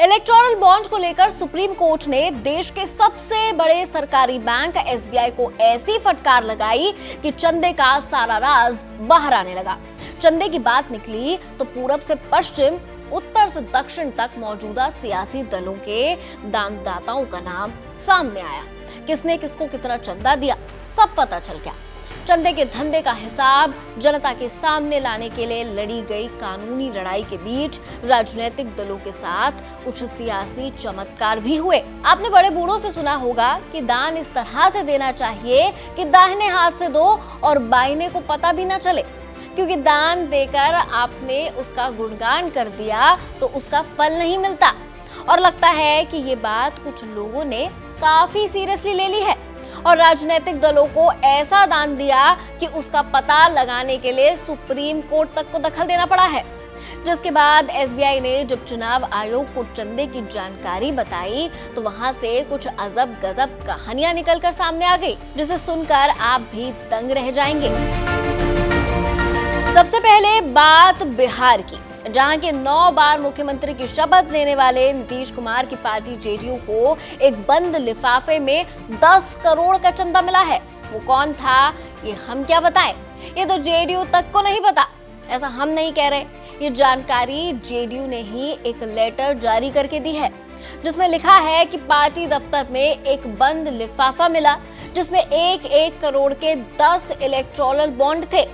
Electoral bond को लेकर supreme court ने देश के सबसे बड़े सरकारी बैंक एसबीआई को ऐसी फटकार लगाई कि चंदे का सारा राज बाहर आने लगा। चंदे की बात निकली तो पूरब से पश्चिम, उत्तर से दक्षिण तक मौजूदा सियासी दलों के दानदाताओं का नाम सामने आया। किसने किसको कितना चंदा दिया, सब पता चल गया। चंदे के धंधे का हिसाब जनता के सामने लाने के लिए लड़ी गई कानूनी लड़ाई के बीच राजनीतिक दलों के साथ कुछ सियासी चमत्कार भी हुए। आपने बड़े बूढ़ों से सुना होगा कि दान इस तरह से देना चाहिए कि दाहिने हाथ से दो और बाइने को पता भी ना चले, क्योंकि दान देकर आपने उसका गुणगान कर दिया तो उसका फल नहीं मिलता। और लगता है कि ये बात कुछ लोगों ने काफी सीरियसली ले ली है और राजनीतिक दलों को ऐसा दान दिया कि उसका पता लगाने के लिए सुप्रीम कोर्ट तक को दखल देना पड़ा है। जिसके बाद एसबीआई ने जब चुनाव आयोग को चंदे की जानकारी बताई तो वहां से कुछ अजब गजब कहानियां निकलकर सामने आ गई, जिसे सुनकर आप भी दंग रह जाएंगे। सबसे पहले बात बिहार की, जहां के 9 बार मुख्यमंत्री की शपथ लेने वाले नीतीश कुमार की पार्टी जेडीयू को एक बंद लिफाफे में 10 करोड़ का चंदा मिला है। वो कौन था ये हम क्या बताएं, ये तो जेडीयू तक को नहीं पता। ऐसा हम नहीं कह रहे, ये जानकारी जेडीयू ने ही एक लेटर जारी करके दी है, जिसमें लिखा है कि पार्टी दफ्तर में एक बंद लिफाफा मिला जिसमें 1-1 करोड़ के 10 इलेक्टोरल बॉन्ड थे,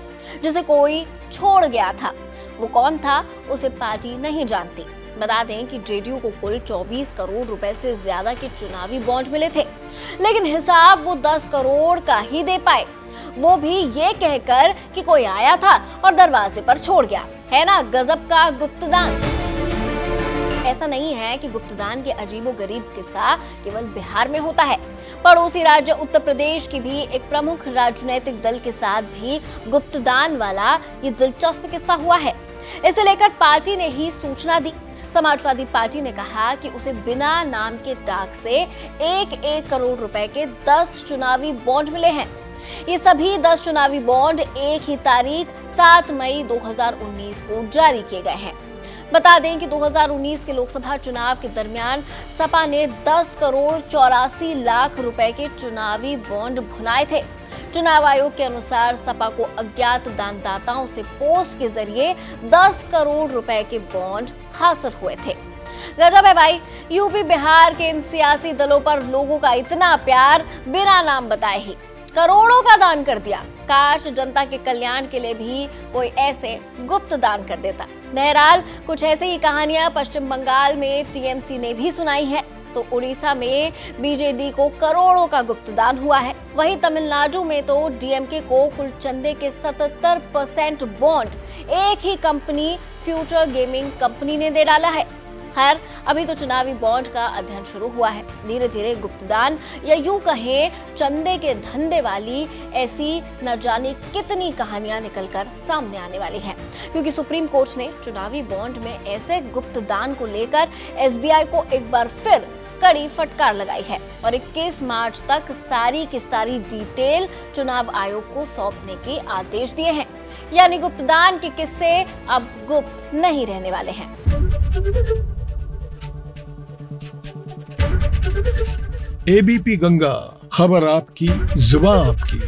जिसे कोई छोड़ गया था। वो कौन था उसे पार्टी नहीं जानती। बता दें कि जेडीयू को कुल 24 करोड़ रुपए से ज्यादा के चुनावी बॉन्ड मिले थे, लेकिन हिसाब वो 10 करोड़ का ही दे पाए, वो भी ये कहकर कि कोई आया था और दरवाजे पर छोड़ गया। है ना गजब का गुप्तदान। ऐसा नहीं है कि गुप्तदान के अजीबोगरीब किस्सा केवल बिहार में होता है। पड़ोसी राज्य उत्तर प्रदेश की भी एक प्रमुख राजनीतिक दल के साथ भी गुप्तदान वाला ये दिलचस्प किस्सा हुआ है। इसे लेकर पार्टी ने ही सूचना दी। समाजवादी पार्टी ने कहा कि उसे बिना नाम के डाक से 1-1 करोड़ रुपए के 10 चुनावी बॉन्ड मिले हैं। ये सभी 10 चुनावी बॉन्ड एक ही तारीख 7 मई 2019 को जारी किए गए हैं। बता दें कि 2019 के लोकसभा चुनाव के दरमियान सपा ने 10 करोड़ 84 लाख रुपए के चुनावी बॉन्ड भुनाए थे। चुनाव आयोग के अनुसार सपा को अज्ञात दानदाताओं से पोस्ट के जरिए 10 करोड़ रुपए के बॉन्ड हासिल हुए थे। गजब है भाई, यूपी बिहार के इन सियासी दलों पर लोगों का इतना प्यार बिना नाम बताए ही करोड़ों का दान कर दिया। काश जनता के कल्याण के लिए भी कोई ऐसे गुप्त दान कर देता। बहरहाल कुछ ऐसे ही कहानियां पश्चिम बंगाल में टीएमसी ने भी सुनाई है, तो उड़ीसा में बीजेडी को करोड़ों का गुप्त दान हुआ है। वहीं तमिलनाडु में तो डीएमके को कुल चंदे के 77% बॉन्ड एक ही कंपनी फ्यूचर गेमिंग कंपनी ने दे डाला है। खैर अभी तो चुनावी बॉन्ड का अध्ययन शुरू हुआ है। धीरे धीरे गुप्तदान या यूं कहें चंदे के धंधे वाली ऐसी न जाने कितनी कहानियां निकलकर सामने आने वाली हैं, क्योंकि सुप्रीम कोर्ट ने चुनावी बॉन्ड में ऐसे गुप्तदान को लेकर एसबीआई को एक बार फिर कड़ी फटकार लगाई है और 21 मार्च तक सारी की सारी डिटेल चुनाव आयोग को सौंपने के आदेश दिए हैं। यानी गुप्तदान के किस्से अब गुप्त नहीं रहने वाले हैं। एबीपी गंगा, खबर आपकी, जुबान आपकी।